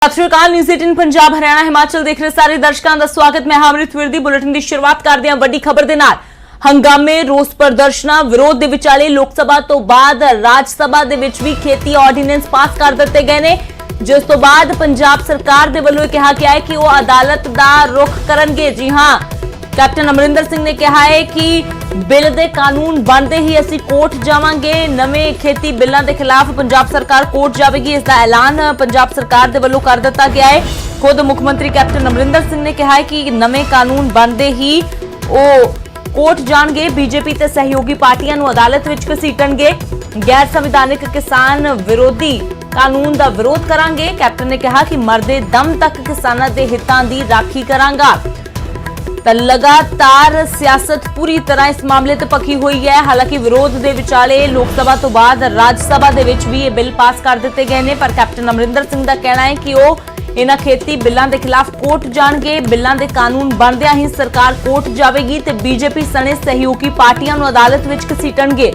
ਸਤਿ ਸ਼੍ਰੀ ਅਕਾਲ। ਨਿਊਜ਼ 18 ਪੰਜਾਬ ਹਰਿਆਣਾ ਹਿਮਾਚਲ ਦੇਖ ਰਹੇ ਸਾਰੇ ਦਰਸ਼ਕਾਂ ਦਾ ਸਵਾਗਤ। ਮੈਂ ਹਮਰਿਤ ਵਿਰਦੀ। ਬੁਲੇਟਿਨ ਦੀ ਸ਼ੁਰੂਆਤ ਕਰਦੇ ਹਾਂ ਵੱਡੀ ਖਬਰ ਦੇ ਨਾਲ। ਹੰਗਾਮੇ, ਰੋਸ ਪ੍ਰਦਰਸ਼ਨਾਂ, ਵਿਰੋਧ ਦੇ ਵਿਚਾਲੇ ਲੋਕ ਸਭਾ ਤੋਂ ਬਾਅਦ ਰਾਜ ਸਭਾ ਦੇ ਵਿੱਚ ਵੀ ਖੇਤੀ ਆਰਡੀਨੈਂਸ ਪਾਸ ਕਰ ਦਿੱਤੇ ਗਏ ਨੇ, ਜਿਸ ਤੋਂ ਬਾਅਦ ਪੰਜਾਬ ਸਰਕਾਰ ਦੇ ਵੱਲੋਂ ਕਿਹਾ ਗਿਆ ਹੈ ਕਿ ਉਹ ਅਦਾਲਤ ਦਾ ਰੁਖ ਕਰਨਗੇ। ਜੀ ਹਾਂ, कैप्टन अमरिंदर सिंह ने कहा है कि बिल दे कानून बनते ही असी कोर्ट जावांगे। नवे खेती बिलों के खिलाफ पंजाब सरकार कोर्ट जाएगी, इसका ऐलान पंजाब सरकार दे वल्लों कर दिता गया है। खुद मुख्यमंत्री कैप्टन अमरिंदर सिंह ने कहा है कि नवे कानून बनते ही वो कोर्ट जाणगे। बीजेपी ते सहयोगी पार्टियां नूं अदालत विच घसीटणगे। गैर संविधानिक किसान विरोधी कानून का विरोध करांगे। कैप्टन ने कहा कि मरदे दम तक किसानां दे हितां दी राखी करांगा। तो लगातार सियासत पूरी तरह इस मामले ते पकी हुई है। हालांकि विरोध के विचाले लोक सभा तो बाद राज सभा दे विच भी ये बिल पास कर दिते गए हैं, पर कैप्टन अमरिंदर सिंह का कहना है कि वो इन्हां खेती बिलों के खिलाफ कोर्ट जाणगे। बिलों के कानून बनदियां ही सरकार कोर्ट जाएगी ते बीजेपी सने सहयोगी पार्टियां नूं अदालत विच घसीटणगे।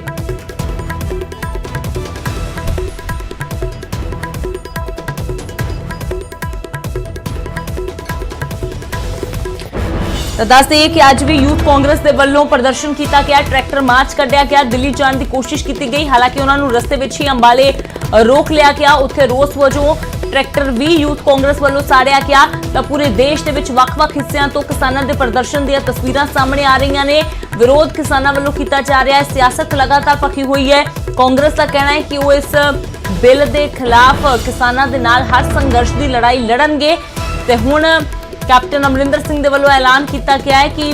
तो दस दें कि अज भी यूथ कांग्रेस के वलों प्रदर्शन किया गया, ट्रैक्टर मार्च कढ़िया गया, दिल्ली जाने की कोशिश की गई। हालांकि उन्होंने रस्ते में ही अंबाले रोक लिया गया। उत्थे रोस वजों ट्रैक्टर भी यूथ कांग्रेस वलों साड़िया गया। तो पूरे देश के वख-वख हिस्सों तो किसानों के प्रदर्शन दी तस्वीरां सामने आ रही ने। विरोध किसानों वलों किया जा रहा है। सियासत लगातार पकी हुई है। कांग्रेस का कहना है कि वो इस बिल के खिलाफ किसानों के नाल हर संघर्ष की लड़ाई लड़नगे। ते हुण कैप्टन अमरिंदर सिंह दे वल्लों ऐलान किया गया है कि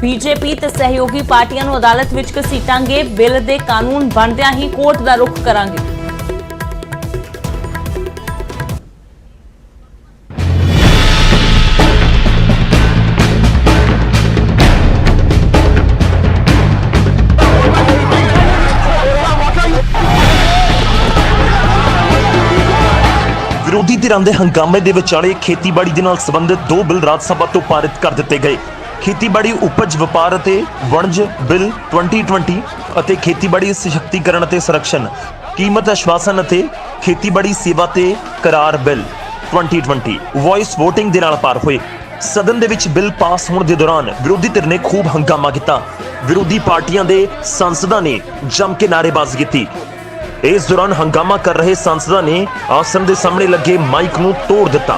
बीजेपी ते सहयोगी पार्टियां नूं अदालत विच घसीटांगे। बिल दे कानून बनदियां ही कोर्ट दा रुख करांगे। विरोधी धिरां दे हंगामे दे विचाले खेतीबाड़ी दे नाल संबंधित दो बिल राज सभा तो पारित कर दिते गए। खेतीबाड़ी उपज व्यापार अते वणज बिल 2020 अते खेतीबाड़ी सशक्तिकरण अते संरक्षण कीमत आश्वासन अते खेतीबाड़ी सेवा ते करार बिल 2020 वॉइस वोटिंग दे नाल पार होए। सदन दे विच बिल पास होने दे दौरान विरोधी धिर ने खूब हंगामा किया। विरोधी पार्टियां दे सांसदां ने जम के नारेबाजी की। इस दौरान हंगामा कर रहे सांसदां ने आसन के सामने लगे माइक नूं तोड़ दिता।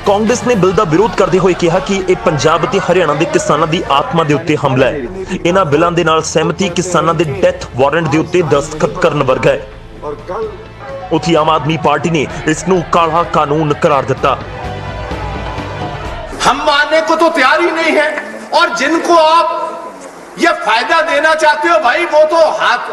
कांग्रेस ने बिल का विरोध करते हुए कहा कि यह पंजाब ते हरियाणा के किसानों की आत्मा के उत्ते हमला है। इन्हां बिलों के नाल सहमति किसानों के डेथ वारंट के उत्ते दस्तखत करन वर्गा है। उत्थे आम आदमी पार्टी ने इसनूं काला कानून करार दिता। हम मानने को तो तैयार ही नहीं है, और जिनको आप ये फायदा देना चाहते हो भाई, वो तो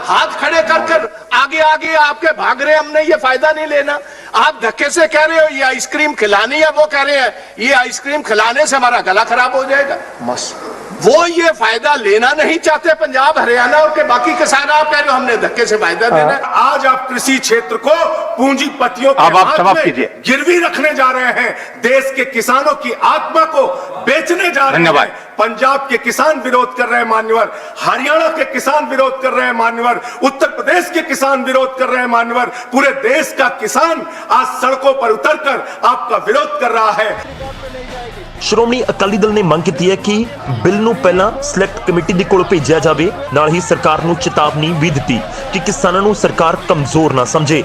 हाथ खड़े कर आगे आगे आपके भाग रहे हैं। हमने ये फायदा नहीं लेना। आप धक्के से कह रहे हो ये आइसक्रीम खिलानी है, वो कह रहे हैं ये आइसक्रीम खिलाने से हमारा गला खराब हो जाएगा। बस वो ये फायदा लेना नहीं चाहते पंजाब हरियाणा और के बाकी किसान। आप कह रहे हो हमने धक्के से फायदा देना। आज आप कृषि क्षेत्र को पूंजीपतियों के हाथ में गिरवी रखने जा रहे हैं। देश के किसानों की आत्मा को बेचने जा रहे हैं। पंजाब के किसान विरोध कर रहे हैं मान्यवर, हरियाणा के किसान विरोध कर रहे हैं मान्यवर, उत्तर प्रदेश के किसान विरोध कर रहे हैं मान्यवर। पूरे देश का किसान आज सड़कों पर उतरकर आपका विरोध कर रहा है। श्रोमणी अकाली दल ने मंग की है कि बिल नूं पहलां सिलेक्ट कमेटी दे कोल भेजिया जावे। नाल ही सरकार नूं चेतावनी भी दी कि किसानां नूं सरकार कमजोर ना समझे।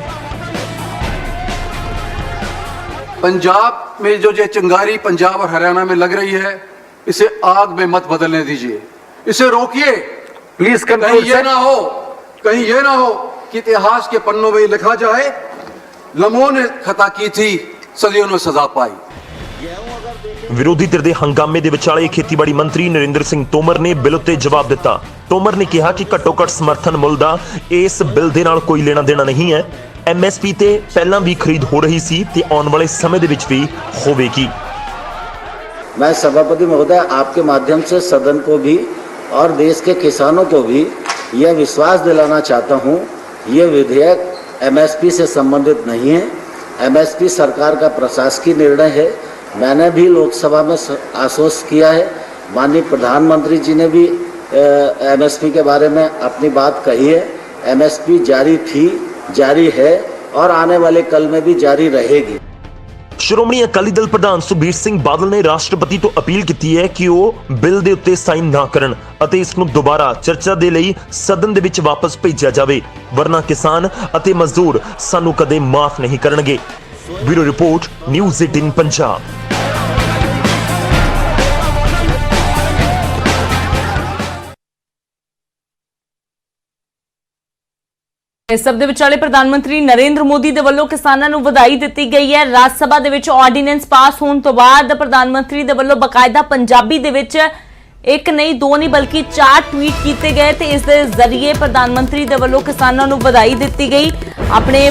पंजाब में जो चिंगारी पंजाब और हरियाणा में लग रही है, इसे आग में मत बदलने दीजिए, इसे रोकिए प्लीज। कहीं ये ना हो कि इतिहास के पन्नों में लिखा जाए लमों ने खता की थी, सदियों ने सजा पाई। विरोधी धिर दे हंगामे दे विचाले खेतीबाड़ी मंत्री नरेंद्र सिंह तोमर ने बिल उत्ते जवाब दिता। तोमर ने कहा कि घट्टो घट्ट समर्थन मुल दा इस बिल दे नाल कोई लेना देना नहीं है। MSP ते पहलां भी खरीद हो रही सी ते आउण वाले समय दे विच भी होवेगी। मैं सभापति महोदय आपके माध्यम से सदन को भी और देश के किसानों को भी यह विश्वास दिलाना चाहता हूं, यह विधेयक MSP से संबंधित नहीं है। MSP सरकार का प्रशासकीय निर्णय है। मैंने भी लोकसभा में आश्वस्त किया है, माननीय प्रधानमंत्री जी ने भी MSP के बारे में अपनी बात कही है एमएसपी जारी थी, जारी है और आने वाले कल में भी जारी रहेगी। ਸ਼੍ਰੋਮਣੀ ਅਕਾਲੀ ਦਲ ਪ੍ਰਧਾਨ ਸੁਖਬੀਰ ਸਿੰਘ ਬਾਦਲ ਨੇ ਰਾਸ਼ਟਰਪਤੀ ਤੋਂ ਅਪੀਲ ਕੀਤੀ ਹੈ ਕਿ ਉਹ ਬਿੱਲ ਦੇ ਉੱਤੇ ਸਾਈਨ ਨਾ ਕਰਨ ਅਤੇ ਇਸ ਨੂੰ ਦੁਬਾਰਾ ਚਰਚਾ ਦੇ ਲਈ ਸਦਨ ਦੇ ਵਿੱਚ ਵਾਪਸ ਭੇਜਿਆ ਜਾਵੇ, ਵਰਨਾ ਕਿਸਾਨ ਅਤੇ ਮਜ਼ਦੂਰ ਸਾਨੂੰ ਕਦੇ ਮਾਫ ਨਹੀਂ ਕਰਨਗੇ। Bureau report, news 18 Punjab. ਇਸ ਸਭ ਦੇ ਵਿਚਾਲੇ ਪ੍ਰਧਾਨ ਮੰਤਰੀ ਨਰਿੰਦਰ ਮੋਦੀ ਦੇ ਵੱਲੋਂ ਕਿਸਾਨਾਂ ਨੂੰ ਵਧਾਈ ਦਿੱਤੀ ਗਈ ਹੈ। ਰਾਜ ਸਭਾ ਦੇ ਵਿੱਚ ਆਰਡੀਨੈਂਸ ਪਾਸ ਹੋਣ ਤੋਂ ਬਾਅਦ ਪ੍ਰਧਾਨ ਮੰਤਰੀ ਦੇ ਵੱਲੋਂ ਬਕਾਇਦਾ ਪੰਜਾਬੀ ਦੇ ਵਿੱਚ ਇੱਕ ਨਹੀਂ ਦੋ ਨਹੀਂ ਬਲਕਿ 4 ਟਵੀਟ ਕੀਤੇ ਗਏ ਤੇ ਇਸ ਦੇ ਜ਼ਰੀਏ ਪ੍ਰਧਾਨ ਮੰਤਰੀ ਦੇ ਵੱਲੋਂ ਕਿਸਾਨਾਂ ਨੂੰ ਵਧਾਈ ਦਿੱਤੀ ਗਈ। ਆਪਣੇ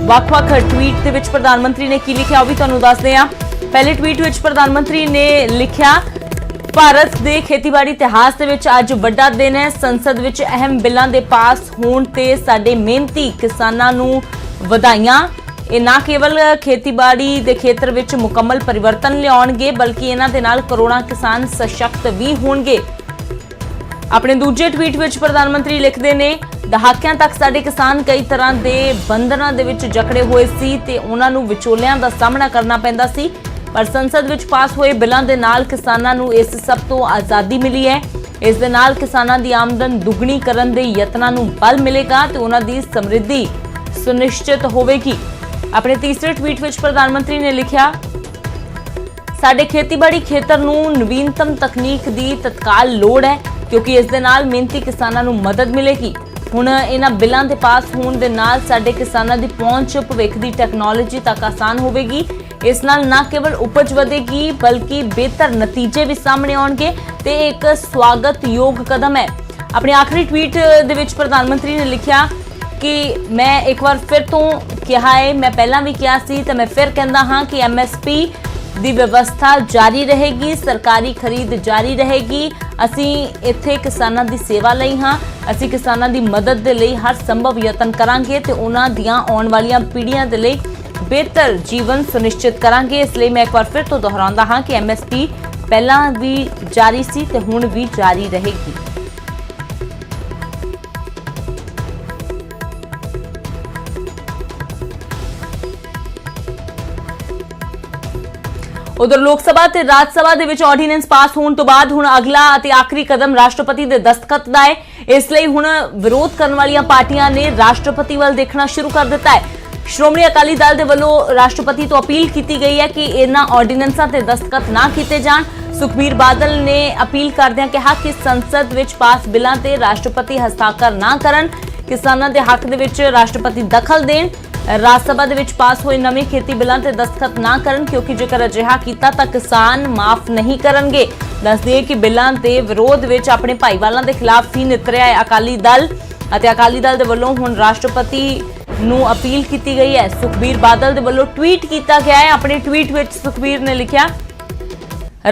ਵੱਖ-ਵੱਖ ਟਵੀਟ ਦੇ ਵਿੱਚ ਪ੍ਰਧਾਨ ਮੰਤਰੀ ਨੇ ਕੀ ਲਿਖਿਆ ਉਹ ਵੀ ਤੁਹਾਨੂੰ ਦੱਸਦੇ ਹਾਂ। ਪਹਿਲੇ ਟਵੀਟ ਵਿੱਚ ਪ੍ਰਧਾਨ ਮੰਤਰੀ ਨੇ ਲਿਖਿਆ, ਭਾਰਤ ਦੇ ਖੇਤੀਬਾੜੀ ਇਤਿਹਾਸ ਦੇ ਵਿੱਚ ਅੱਜ ਵੱਡਾ ਦਿਨ ਹੈ। ਸੰਸਦ ਵਿੱਚ ਅਹਿਮ ਬਿੱਲਾਂ ਦੇ ਪਾਸ ਹੋਣ ਤੇ ਸਾਡੇ ਮਿਹਨਤੀ ਕਿਸਾਨਾਂ ਨੂੰ ਵਧਾਈਆਂ। ਇਹ ਨਾ ਕੇਵਲ ਖੇਤੀਬਾੜੀ ਦੇ ਖੇਤਰ ਵਿੱਚ ਮੁਕੰਮਲ ਪਰਿਵਰਤਨ ਲਿਆਉਣਗੇ ਬਲਕਿ ਇਹਨਾਂ ਦੇ ਨਾਲ ਕਰੋੜਾਂ ਕਿਸਾਨ ਸਸ਼ਕਤ ਵੀ ਹੋਣਗੇ। ਆਪਣੇ ਦੂਜੇ ਟਵੀਟ ਵਿੱਚ ਪ੍ਰਧਾਨ ਮੰਤਰੀ ਲਿਖਦੇ ਨੇ, ਦਹਾਕਿਆਂ ਤੱਕ ਸਾਡੇ ਕਿਸਾਨ ਕਈ ਤਰ੍ਹਾਂ ਦੇ ਬੰਧਨਾਂ ਦੇ ਵਿੱਚ ਜਕੜੇ ਹੋਏ ਸੀ ਤੇ ਉਹਨਾਂ ਨੂੰ ਵਿਚੋਲਿਆਂ ਦਾ ਸਾਹਮਣਾ ਕਰਨਾ ਪੈਂਦਾ ਸੀ, ਪਰ ਸੰਸਦ ਵਿੱਚ ਪਾਸ ਹੋਏ ਬਿੱਲਾਂ ਦੇ ਨਾਲ ਕਿਸਾਨਾਂ ਨੂੰ ਇਸ ਸਭ ਤੋਂ ਆਜ਼ਾਦੀ ਮਿਲੀ ਹੈ। ਇਸ ਦੇ ਨਾਲ ਕਿਸਾਨਾਂ ਦੀ ਆਮਦਨ ਦੁੱਗਣੀ ਕਰਨ ਦੇ ਯਤਨਾਂ ਨੂੰ ਬਲ ਮਿਲੇਗਾ ਤੇ ਉਹਨਾਂ ਦੀ ਸਮਰਿੱਧੀ ਸੁਨਿਸ਼ਚਿਤ ਹੋਵੇਗੀ। ਆਪਣੇ ਤੀਸਰੇ ਟਵੀਟ ਵਿੱਚ ਪ੍ਰਧਾਨ ਮੰਤਰੀ ਨੇ ਲਿਖਿਆ, ਸਾਡੇ ਖੇਤੀਬਾੜੀ ਖੇਤਰ ਨੂੰ ਨਵੀਨਤਮ ਤਕਨੀਕ ਦੀ ਤਤਕਾਲ ਲੋੜ ਹੈ ਕਿਉਂਕਿ ਇਸ ਦੇ ਨਾਲ ਮਿਹਨਤੀ ਕਿਸਾਨਾਂ ਨੂੰ ਮਦਦ ਮਿਲੇਗੀ। ਹੁਣ ਇਹਨਾਂ ਬਿੱਲਾਂ ਦੇ ਪਾਸ ਹੋਣ ਦੇ ਨਾਲ ਸਾਡੇ ਕਿਸਾਨਾਂ ਦੀ ਪਹੁੰਚ ਭਵਿੱਖ ਦੀ ਟੈਕਨੋਲੋਜੀ ਤੱਕ ਆਸਾਨ ਹੋਵੇਗੀ। ਇਸ ਨਾਲ ਨਾ ਕੇਵਲ ਉਪਜ ਵਧੇਗੀ ਬਲਕਿ ਬਿਹਤਰ ਨਤੀਜੇ ਵੀ ਸਾਹਮਣੇ ਆਉਣਗੇ ਤੇ ਇੱਕ ਸਵਾਗਤਯੋਗ ਕਦਮ ਹੈ। ਆਪਣੇ ਆਖਰੀ ਟਵੀਟ ਦੇ ਵਿੱਚ ਪ੍ਰਧਾਨ ਮੰਤਰੀ ਨੇ ਲਿਖਿਆ ਕਿ ਮੈਂ ਇੱਕ ਵਾਰ ਫਿਰ ਤੋਂ ਕਿਹਾ ਹੈ, ਮੈਂ ਪਹਿਲਾਂ ਵੀ ਕਿਹਾ ਸੀ ਤੇ ਮੈਂ ਫਿਰ ਕਹਿੰਦਾ ਹਾਂ ਕਿ ਐਮਐਸਪੀ ਦੀ ਵਿਵਸਥਾ ਜਾਰੀ ਰਹੇਗੀ, ਸਰਕਾਰੀ ਖਰੀਦ ਜਾਰੀ ਰਹੇਗੀ। ਅਸੀਂ ਇੱਥੇ ਕਿਸਾਨਾਂ ਦੀ ਸੇਵਾ ਲਈ ਹਾਂ, ਅਸੀਂ ਕਿਸਾਨਾਂ ਦੀ ਮਦਦ ਦੇ ਲਈ ਹਰ ਸੰਭਵ ਯਤਨ ਕਰਾਂਗੇ ਤੇ ਉਹਨਾਂ ਦੀਆਂ ਆਉਣ ਵਾਲੀਆਂ ਪੀੜ੍ਹੀਆਂ ਦੇ ਲਈ ਬਿਹਤਰ ਜੀਵਨ ਸੁਨਿਸ਼ਚਿਤ ਕਰਾਂਗੇ। ਇਸ ਲਈ ਮੈਂ ਇੱਕ ਵਾਰ ਫਿਰ ਤੋਂ ਦੁਹਰਾਉਂਦਾ ਹਾਂ ਕਿ ਐਮਐਸਪੀ ਪਹਿਲਾਂ ਵੀ ਜਾਰੀ ਸੀ ਤੇ ਹੁਣ ਵੀ ਜਾਰੀ ਰਹੇਗੀ। ਉਧਰ ਲੋਕ ਸਭਾ ਤੇ ਰਾਜ ਸਭਾ ਦੇ ਵਿੱਚ ਆਰਡੀਨੈਂਸ ਪਾਸ ਹੋਣ ਤੋਂ ਬਾਅਦ ਹੁਣ ਅਗਲਾ ਅਤੇ ਆਖਰੀ ਕਦਮ ਰਾਸ਼ਟਰਪਤੀ ਦੇ ਦਸਤਖਤ ਦਾ ਹੈ। ਇਸ ਲਈ ਹੁਣ ਵਿਰੋਧ ਕਰਨ ਵਾਲੀਆਂ ਪਾਰਟੀਆਂ ਨੇ ਰਾਸ਼ਟਰਪਤੀ ਵੱਲ ਦੇਖਣਾ ਸ਼ੁਰੂ ਕਰ ਦਿੱਤਾ ਹੈ। ਸ਼੍ਰੋਮਣੀ ਅਕਾਲੀ ਦਲ ਦੇ ਵੱਲੋਂ ਰਾਸ਼ਟਰਪਤੀ ਤੋਂ ਅਪੀਲ ਕੀਤੀ ਗਈ ਹੈ ਕਿ ਇਹਨਾਂ ਆਰਡੀਨੈਂਸਾਂ ਤੇ ਦਸਤਖਤ ਨਾ ਕੀਤੇ ਜਾਣ। ਸੁਖਬੀਰ ਬਾਦਲ ਨੇ ਅਪੀਲ ਕਰਦਿਆਂ ਕਿਹਾ ਕਿ ਸੰਸਦ ਵਿੱਚ ਪਾਸ ਬਿੱਲਾਂ ਤੇ ਰਾਸ਼ਟਰਪਤੀ ਹਸਤਾਖਰ ਨਾ ਕਰਨ, ਕਿਸਾਨਾਂ ਦੇ ਹੱਕ ਦੇ ਵਿੱਚ ਰਾਸ਼ਟਰਪਤੀ ਦਖਲ ਦੇਣ, ਰਾਜ ਸਭਾ ਦੇ ਵਿੱਚ ਪਾਸ ਹੋਏ ਨਵੇਂ ਖੇਤੀ ਬਿੱਲਾਂ ਤੇ ਦਸਤਖਤ ਨਾ ਕਰਨ ਕਿਉਂਕਿ ਜੇਕਰ ਅਜਿਹਾ ਕੀਤਾ ਤਾਂ ਕਿਸਾਨ ਮਾਫ ਨਹੀਂ ਕਰਨਗੇ। ਦੱਸ ਦਈਏ ਕਿ ਬਿੱਲਾਂ ਦੇ ਵਿਰੋਧ ਵਿੱਚ ਆਪਣੇ ਭਾਈਵਾਲਾਂ ਦੇ ਖਿਲਾਫ ਵੀ ਨਿਤਰਿਆ ਹੈ ਅਕਾਲੀ ਦਲ ਅਤੇ ਅਕਾਲੀ ਦਲ ਦੇ ਵੱਲੋਂ ਹੁਣ ਰਾਸ਼ਟਰਪਤੀ ਨੂੰ ਅਪੀਲ ਕੀਤੀ ਗਈ ਹੈ। ਸੁਖਬੀਰ ਬਾਦਲ ਦੇ ਵੱਲੋਂ ਟਵੀਟ ਕੀਤਾ ਗਿਆ ਹੈ। ਆਪਣੇ ਟਵੀਟ ਵਿੱਚ ਸੁਖਬੀਰ ਨੇ ਲਿਖਿਆ,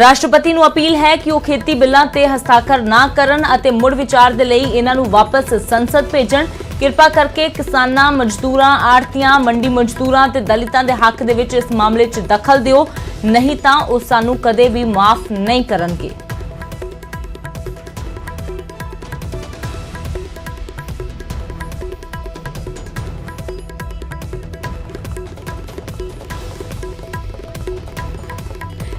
ਰਾਸ਼ਟਰਪਤੀ ਨੂੰ ਅਪੀਲ ਹੈ ਕਿ ਉਹ ਖੇਤੀ ਬਿੱਲਾਂ ਤੇ ਹਸਤਾਖਰ ਨਾ ਕਰਨ ਅਤੇ ਮੁੜ ਵਿਚਾਰ ਦੇ ਲਈ ਇਹਨਾਂ ਨੂੰ ਵਾਪਸ ਸੰਸਦ ਭੇਜਣ। ਕਿਰਪਾ ਕਰਕੇ ਕਿਸਾਨਾਂ, ਮਜ਼ਦੂਰਾਂ, ਆੜ੍ਹਤੀਆਂ, ਮੰਡੀ ਮਜ਼ਦੂਰਾਂ ਤੇ ਦਲਿਤਾਂ ਦੇ ਹੱਕ ਦੇ ਵਿੱਚ ਇਸ ਮਾਮਲੇ 'ਚ ਦਖਲ ਦਿਓ, ਨਹੀਂ ਤਾਂ ਉਹ ਸਾਨੂੰ ਕਦੇ ਵੀ ਮਾਫ ਨਹੀਂ ਕਰਨਗੇ।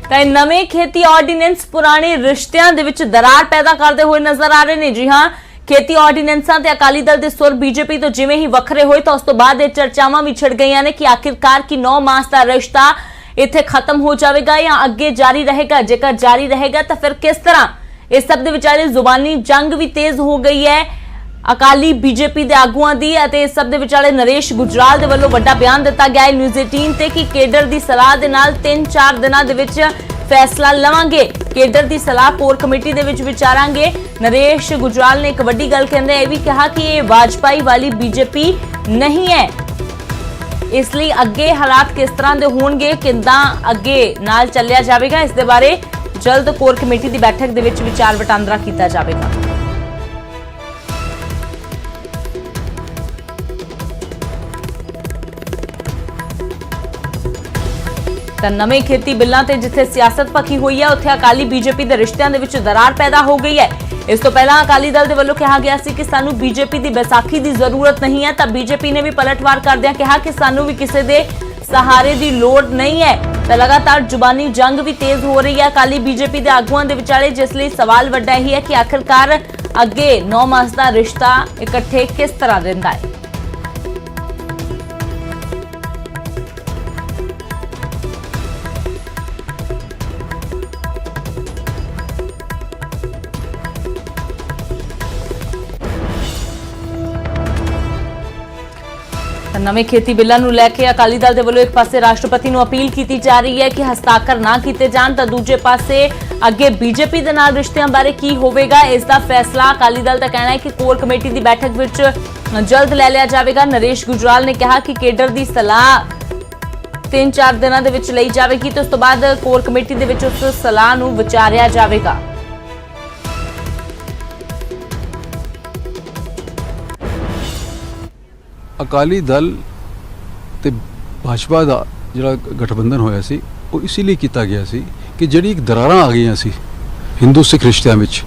ਤਾਂ ਨਵੇਂ ਖੇਤੀ ਆਰਡੀਨੈਂਸ ਪੁਰਾਣੇ ਰਿਸ਼ਤਿਆਂ ਦੇ ਵਿੱਚ ਦਰਾਰ ਪੈਦਾ ਕਰਦੇ ਹੋਏ ਨਜ਼ਰ ਆ ਰਹੇ ਨੇ। ਜੀ ਹਾਂ, ਖੇਤੀ ਆਰਡੀਨੈਂਸਾਂ ਤੇ ਅਕਾਲੀ ਦਲ ਦੇ ਸੁਰ ਬੀਜੇਪੀ ਤੋਂ ਜਿਵੇਂ ਹੀ ਵੱਖਰੇ ਹੋਏ ਤਾਂ ਉਸ ਤੋਂ ਬਾਅਦ ਇਹ ਚਰਚਾਵਾਂ ਵੀ ਛਿੜ ਗਈਆਂ ਨੇ ਕਿ ਆਖਿਰਕਾਰ ਕੀ 9 ਮਾਸ ਦਾ ਰਿਸ਼ਤਾ ਇੱਥੇ ਖਤਮ ਹੋ ਜਾਵੇਗਾ ਜਾਂ ਅੱਗੇ ਜਾਰੀ ਰਹੇਗਾ। ਜੇਕਰ ਜਾਰੀ ਰਹੇਗਾ ਤਾਂ ਫਿਰ ਕਿਸ ਤਰ੍ਹਾਂ। ਇਸ ਸਭ ਦੇ ਵਿਚਾਲੇ ਜ਼ੁਬਾਨੀ ਜੰਗ ਵੀ ਤੇਜ਼ ਹੋ ਗਈ ਹੈ ਅਕਾਲੀ ਬੀਜੇਪੀ ਦੇ ਆਗੂਆਂ ਦੀ ਅਤੇ ਇਸ ਸਭ ਦੇ ਵਿਚਾਲੇ ਨਰੇਸ਼ ਗੁਜਰਾਲ ਦੇ ਵੱਲੋਂ ਵੱਡਾ ਬਿਆਨ ਦਿੱਤਾ ਗਿਆ ਹੈ ਨਿਊਜ਼ 18 ਤੇ ਕਿ ਕੇਡਰ ਦੀ ਸਲਾਹ ਦੇ ਨਾਲ 3-4 ਦਿਨਾਂ ਦੇ ਵਿੱਚ ਫੈਸਲਾ ਲਵਾਂਗੇ। ਕੇਡਰ ਦੀ ਸਲਾਹ ਕੋਰ ਕਮੇਟੀ ਦੇ ਵਿੱਚ ਵਿਚਾਰਾਂਗੇ। ਨਰੇਸ਼ ਗੁਜਰਾਲ ਨੇ ਇੱਕ ਵੱਡੀ ਗੱਲ ਕਹਿੰਦੇ ਇਹ ਵੀ ਕਿਹਾ ਕਿ ਇਹ ਵਾਜਪਾਈ ਵਾਲੀ ਬੀਜੇਪੀ ਨਹੀਂ ਹੈ। ਇਸ ਲਈ ਅੱਗੇ ਹਾਲਾਤ ਕਿਸ ਤਰ੍ਹਾਂ ਦੇ ਹੋਣਗੇ, ਕਿੱਦਾਂ ਅੱਗੇ ਨਾਲ ਚੱਲਿਆ ਜਾਵੇਗਾ, ਇਸ ਦੇ ਬਾਰੇ ਜਲਦ ਕੋਰ ਕਮੇਟੀ ਦੀ ਬੈਠਕ ਦੇ ਵਿੱਚ ਵਿਚਾਰ ਵਟਾਂਦਰਾ ਕੀਤਾ ਜਾਵੇਗਾ। ਤਾਂ ਨਵੇਂ ਖੇਤੀ ਬਿੱਲਾਂ ਤੇ ਜਿੱਥੇ ਸਿਆਸਤ ਭਖੀ ਹੋਈ ਹੈ ਉੱਥੇ ਅਕਾਲੀ ਬੀਜੇਪੀ ਦੇ ਰਿਸ਼ਤਿਆਂ ਦੇ ਵਿੱਚ ਦਰਾਰ ਪੈਦਾ ਹੋ ਗਈ ਹੈ। ਇਸ ਤੋਂ ਪਹਿਲਾਂ ਅਕਾਲੀ ਦਲ ਦੇ ਵੱਲੋਂ ਕਿਹਾ ਗਿਆ ਸੀ ਕਿ ਸਾਨੂੰ ਬੀਜੇਪੀ ਦੀ ਵਿਸਾਖੀ ਦੀ ਜ਼ਰੂਰਤ ਨਹੀਂ ਹੈ, ਤਾਂ ਬੀਜੇਪੀ ਨੇ ਵੀ ਪਲਟਵਾਰ ਕਰਦਿਆਂ ਕਿਹਾ ਕਿ ਸਾਨੂੰ ਵੀ ਕਿਸੇ ਦੇ ਸਹਾਰੇ ਦੀ ਲੋੜ ਨਹੀਂ ਹੈ। ਤਾਂ ਲਗਾਤਾਰ ਜ਼ੁਬਾਨੀ ਜੰਗ ਵੀ ਤੇਜ਼ ਹੋ ਰਹੀ ਹੈ ਅਕਾਲੀ ਬੀਜੇਪੀ ਦੇ ਆਗੂਆਂ ਦੇ ਵਿਚਾਲੇ, ਜਿਸ ਲਈ ਸਵਾਲ ਵੱਡਾ ਹੀ ਹੈ ਕਿ ਆਖਿਰਕਾਰ ਅੱਗੇ 9 ਮਾਸ ਦਾ ਰਿਸ਼ਤਾ ਇਕੱਠੇ ਕਿਸ ਤਰ੍ਹਾਂ ਰਹਿੰਦਾ ਹੈ। ਨਵੇਂ ਖੇਤੀ ਬਿੱਲਾਂ ਨੂੰ ਲੈ ਕੇ ਅਕਾਲੀ ਦਲ ਦੇ ਵੱਲੋਂ ਇੱਕ ਪਾਸੇ ਰਾਸ਼ਟਰਪਤੀ ਨੂੰ ਅਪੀਲ ਕੀਤੀ ਜਾ ਰਹੀ ਹੈ ਕਿ ਹਸਤਾਖਰ ਨਾ ਕੀਤੇ ਜਾਣ, ਤਾਂ ਦੂਜੇ ਪਾਸੇ ਅੱਗੇ ਬੀਜੇਪੀ ਦੇ ਨਾਲ ਰਿਸ਼ਤਿਆਂ ਬਾਰੇ ਕੀ ਹੋਵੇਗਾ, ਇਸ ਦਾ ਫੈਸਲਾ ਅਕਾਲੀ ਦਲ ਦਾ ਕਹਿਣਾ ਹੈ ਕਿ ਕੋਰ ਕਮੇਟੀ ਦੀ ਬੈਠਕ ਵਿੱਚ ਜਲਦ ਲੈ ਲਿਆ ਜਾਵੇਗਾ। ਨਰੇਸ਼ ਗੁਜਰਾਲ ਨੇ ਕਿਹਾ ਕਿ ਕੇਡਰ ਦੀ ਸਲਾਹ 3-4 ਦਿਨਾਂ ਦੇ ਵਿੱਚ ਲਈ ਜਾਵੇਗੀ ਤੇ ਉਸ ਤੋਂ ਬਾਅਦ ਕੋਰ ਕਮੇਟੀ ਦੇ ਵਿੱਚ ਉਸ ਸਲਾਹ ਨੂੰ ਵਿਚਾਰਿਆ ਜਾਵੇਗਾ। ਅਕਾਲੀ ਦਲ ਤੇ ਭਾਜਪਾ ਦਾ ਜਿਹੜਾ ਗਠਬੰਧਨ ਹੋਇਆ ਸੀ ਉਹ ਇਸੇ ਲਈ ਕੀਤਾ ਗਿਆ ਸੀ ਕਿ ਜਿਹੜੀ ਇੱਕ ਦਰਾਰਾਂ ਆ ਗਈਆਂ ਸੀ ਹਿੰਦੂ ਸਿੱਖ ਰਿਸ਼ਤਿਆਂ ਵਿੱਚ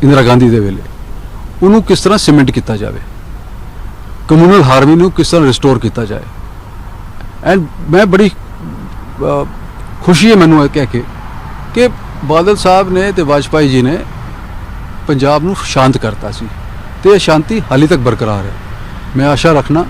ਇੰਦਰਾ ਗਾਂਧੀ ਦੇ ਵੇਲੇ, ਉਹਨੂੰ ਕਿਸ ਤਰ੍ਹਾਂ ਸੀਮੈਂਟ ਕੀਤਾ ਜਾਵੇ, ਕਮਿਊਨਲ ਹਾਰਮਨੀ ਨੂੰ ਕਿਸ ਤਰ੍ਹਾਂ ਰਿਸਟੋਰ ਕੀਤਾ ਜਾਏ। ਐਂਡ ਮੈਂ ਬੜੀ ਖੁਸ਼ੀ ਹੈ ਮੈਨੂੰ ਇਹ ਕਹਿ ਕੇ ਕਿ ਬਾਦਲ ਸਾਹਿਬ ਨੇ ਤੇ ਵਾਜਪਾਈ ਜੀ ਨੇ ਪੰਜਾਬ ਨੂੰ ਸ਼ਾਂਤ ਕਰਤਾ ਸੀ ਤੇ ਇਹ ਸ਼ਾਂਤੀ ਹਾਲੇ ਤੱਕ ਬਰਕਰਾਰ ਹੈ। मैं आशा रखना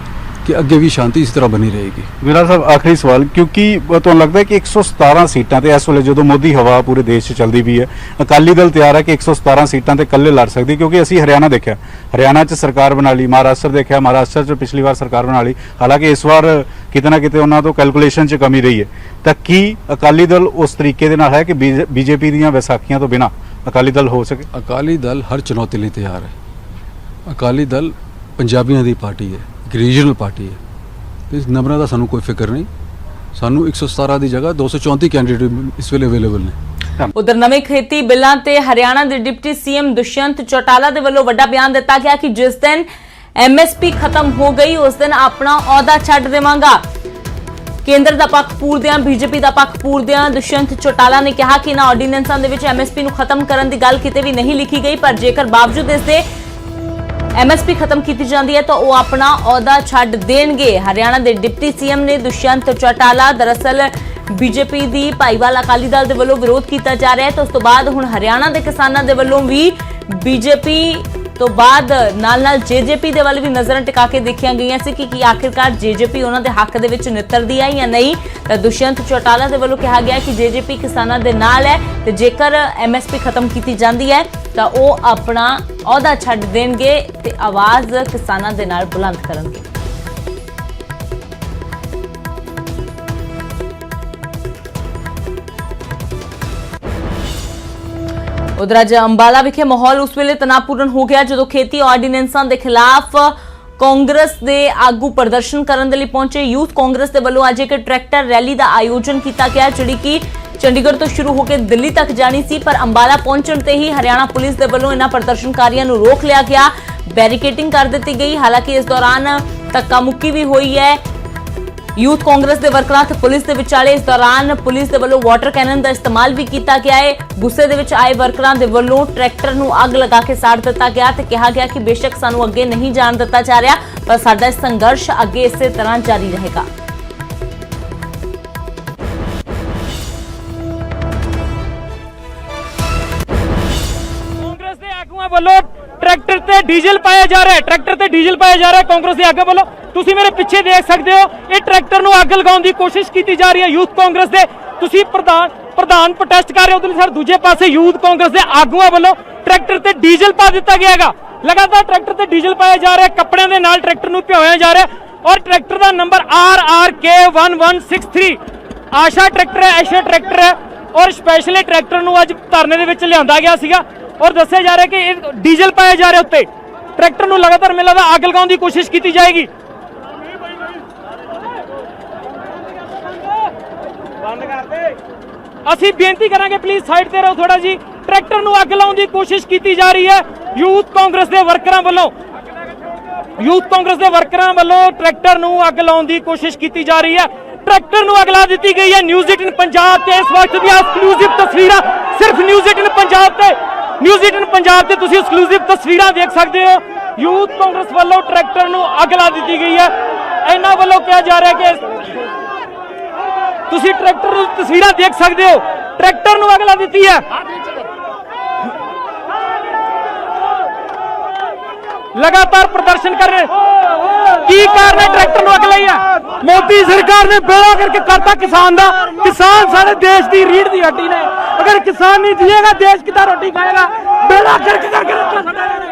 कि अगे भी शांति इस तरह बनी रहेगी। वीरा साहब आखिरी सवाल, क्योंकि तो लगता है कि 117 सीटां ते इस वेले जो मोदी हवा पूरे देश च चलती भी है, अकाली दल तैयार है कि 117 सीटां ते कल्ले लड़ सकती, क्योंकि असी हरियाणा देखा, हरियाणा च सरकार बना ली, महाराष्ट्र देखा, महाराष्ट्र च पिछली बार सरकार बना ली, हालांकि इस बार किते ना किते उन्हां तो कैलकुलेशन च कमी रही है। तो की अकाली दल उस तरीके दे नाल है कि बीजेपी दीयां वैसाखियां तो बिना अकाली दल हो सके? अकाली दल हर चुनौती लई तैयार है। अकाली दल पंजाबियों की पार्टी है, एक रीजनल पार्टी है। इस नंबरों का सानू कोई फिक्र नहीं, सानू 117 की जगह 234 कैंਡੀਡੇਟ इस वेले अवेलेबल ने। उधर नवे खेती बिलों ते हरियाणा के डिप्टी सीएम दुष्यंत चौटाला के वल्लों वड्डा बयान दिता गया कि जिस दिन MSP खत्म हो गई उस दिन अपना अहुदा छड्ड देवांगा। केंद्र का पक्ष पूरदियां बीजेपी का पक्ष पूरदियां दुष्यंत चौटाला ने कहा कि इन्हां ऑर्डीनेंसां दे विच MSP नूं खत्म करन दी गल किते भी नहीं लिखी गई, पर जेकर बावजूद इसके MSP खत्म की जाती है तो वह अपना अहुदा छड्ड देणगे। हरियाणा के डिप्टी सीएम ने दुष्यंत चौटाला दरअसल बीजेपी की भाईवाल अकाली दल के वलों विरोध किया जा रहा है, तो उस तो बाद हुण हरियाणा के किसानों के वलों भी बीजेपी तो बाद नाल JJP के वाल भी नज़र टिका के देखिया गई सी कि आखिरकार JJP उन्होंने हक दे विच नितरदी है या नहीं। तो दुष्यंत चौटाला के वलों कहा गया कि JJP किसानों के नाल है, तो जेकर MSP खत्म की जाती है तो वह अपना अहुदा छड्ड देणगे ते आवाज़ किसानों के नाल बुलंद करनगे। उधर अज अंबाला विखे माहौल उस वेले तनावपूर्ण हो गया जो खेती ऑर्डीनेंसां के खिलाफ कांग्रेस के आगू प्रदर्शन करने के लिए पहुंचे। यूथ कांग्रेस के वलों अज एक ट्रैक्टर रैली का आयोजन किया गया जिहड़ी कि चंडीगढ़ तो शुरू होकर दिल्ली तक जानी सी, पर अंबाला पहुंचण ते ही हरियाणा पुलिस के वलों इन्हां प्रदर्शनकारियों नूं रोक लिया गया, बैरिकेडिंग कर दी गई। हालांकि इस दौरान धक्का मुक्की भी हुई है यूथ कांग्रेस के वर्करां ते पुलिस के विचाले। इस दौरान पुलिस के वलों वाटर कैनन का इस्तेमाल भी किया गया है। गुस्से दे विच आए वर्करां दे वलों ट्रैक्टर नूं अग लगा के साड़ दिता गया ते कहा गया कि बेशक सानू अगे नहीं जाण दिता जा रहा, पर साडा संघर्ष अगे इसे तरह जारी रहेगा। कांग्रेस के आगुआं वलों ट्रैक्टर ते डीजल पाया जा रहा है, ट्रैक्टर ते डीजल पाया जा रहा है। कांग्रेस के आगे वलों तुसी मेरे पीछे देख सकते हो ये ट्रैक्टर नूं अग लगाउण दी कोशिश की जा रही है यूथ कांग्रेस दे। तुसी प्रधान प्रोटेस्ट कर रहे हो, उधर दूजे पासे यूथ कांग्रेस के आगुआं वलों ट्रैक्टर ते डीजल पा दिता गया। लगातार ट्रैक्टर ते डीजल पाया जा रहा है, कपड़े दे नाल ट्रैक्टर नूं भिओया जा रहा है और ट्रैक्टर का नंबर RRK 1163 आशा ट्रैक्टर है, ऐशा ट्रैक्टर है और स्पैशली ट्रैक्टर नूं अज धरने दे विच लिआंदा गया सीगा और दस्सिया जा रहा है कि डीजल पाया जा रहा है उत्ते। ट्रैक्टर नूं लगातार मिला अग लगाउण दी कोशिश की जाएगी। असी बेनती करांगे प्लीज साइड ते रहो थोड़ा जी। ट्रैक्टर नूं अग लाउण दी कोशिश की जा रही है यूथ कांग्रेस के वर्करां वल्लों। यूथ कांग्रेस के वर्करां वल्लों ट्रैक्टर नूं अग लाउण दी कोशिश की जा रही है। ट्रैक्टर नूं अग ला दी गई है। न्यूज़ 18 पंजाब ते इस वक्त दी एक्सक्लूसिव तस्वीरां सिर्फ न्यूज़ 18 पंजाब ते ਨਿਊਜ਼ 18 ਪੰਜਾਬ ਤੇ ਤੁਸੀਂ ਐਕਸਕਲੂਸਿਵ ਤਸਵੀਰਾਂ ਦੇਖ ਸਕਦੇ ਹੋ। ਯੂਥ ਕਾਂਗਰਸ ਵੱਲੋਂ ਟਰੈਕਟਰ ਨੂੰ ਅੱਗ ਲਾ ਦਿੱਤੀ ਗਈ ਹੈ। ਇਹਨਾਂ ਵੱਲੋਂ ਕਿਹਾ ਜਾ ਰਿਹਾ ਕਿ ਤੁਸੀਂ ਟਰੈਕਟਰ ਨੂੰ ਤਸਵੀਰਾਂ ਦੇਖ ਸਕਦੇ ਹੋ, ਟਰੈਕਟਰ ਨੂੰ ਅੱਗ ਲਾ ਦਿੱਤੀ ਹੈ। लगातार प्रदर्शन कर रहे की कारण है ट्रैक्टर ਨੂੰ ਅੱਗ ਲਈ ਹੈ। मोदी सरकार ने बेड़ा करके करता किसान दा। किसान सारे देश की रीढ़ की हड्डी ने, अगर किसान नहीं जिएगा देश कितना रोटी खाएगा। बेड़ा करके रखा साडा ने।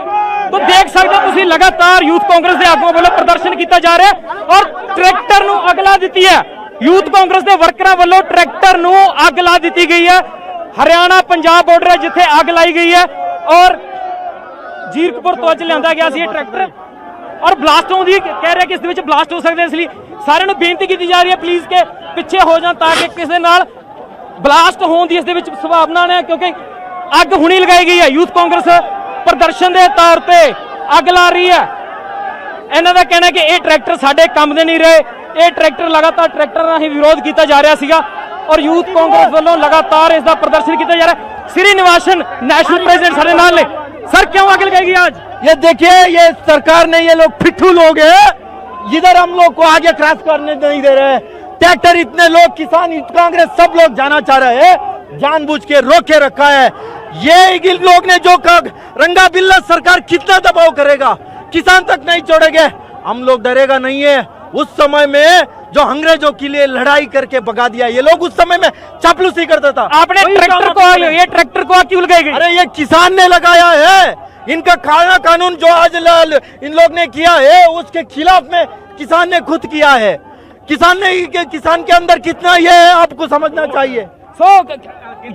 तो देख सकते हो ਤੁਸੀਂ लगातार यूथ कांग्रेस ਦੇ ਆਗੂਆਂ ਵੱਲੋਂ ਪ੍ਰਦਰਸ਼ਨ ਕੀਤਾ ਜਾ ਰਿਹਾ ਹੈ ਔਰ ਟਰੈਕਟਰ ਨੂੰ ਅੱਗ ਲਾ ਦਿੱਤੀ ਹੈ। यूथ कांग्रेस ਦੇ ਵਰਕਰਾਂ ਵੱਲੋਂ ਟਰੈਕਟਰ ਨੂੰ ਅੱਗ ਲਾ ਦਿੱਤੀ ਗਈ ਹੈ। ਹਰਿਆਣਾ ਪੰਜਾਬ ਬਾਰਡਰ ਹੈ ਜਿੱਥੇ ਅੱਗ ਲਾਈ ਗਈ ਹੈ ਔਰ जीरकपुर तो अज लिया गया सी ट्रैक्टर और ब्लास्ट होने की कह रहे कि इस ब्लास्ट हो सकते, इसलिए सारे ਨੂੰ बेनती की जा रही है प्लीज़ के पिछे हो जाए ताकि किसी नाल ब्लास्ट होने की इस संभावना है क्योंकि अग हुणी लगाई गई है। यूथ कांग्रेस प्रदर्शन के तौर पर अग ला रही है। इन्हों का कहना है कि ये ट्रैक्टर साडे काम दे नहीं रहे, ये ट्रैक्टर लगातार ट्रैक्टर राही विरोध किया जा रहा सीगा और यूथ कांग्रेस वालों लगातार इसका प्रदर्शन किया जा रहा है। श्रीनिवासन नेशनल प्रेसिडेंट साडे नाल ने। सर क्यों आगे लगाएगी आज? ये देखिए ये सरकार ने, ये लोग पिट्ठू लोग हैं, इधर हम लोग को आगे क्रॉस करने नहीं दे रहे। ट्रैक्टर इतने लोग किसान कांग्रेस सब लोग जाना चाह रहे हैं, जानबूझ के रोके रखा है। ये लोग ने जो रंगा बिल्ला सरकार कितना दबाव करेगा, किसान तक नहीं छोड़ेंगे। हम लोग डरेगा नहीं है। उस समय में जो अंग्रेजों के लिए लड़ाई करके भगा दिया, ये लोग उस समय में चापलूसी करता था। आपने ट्रैक्टर को ये ट्रैक्टर को क्यों लगाई गई? अरे ये किसान ने लगाया है। इनका काला कानून जो आज इन लोग ने किया है उसके खिलाफ में किसान ने खुद किया है। किसान के अंदर कितना ये है आपको समझना चाहिए।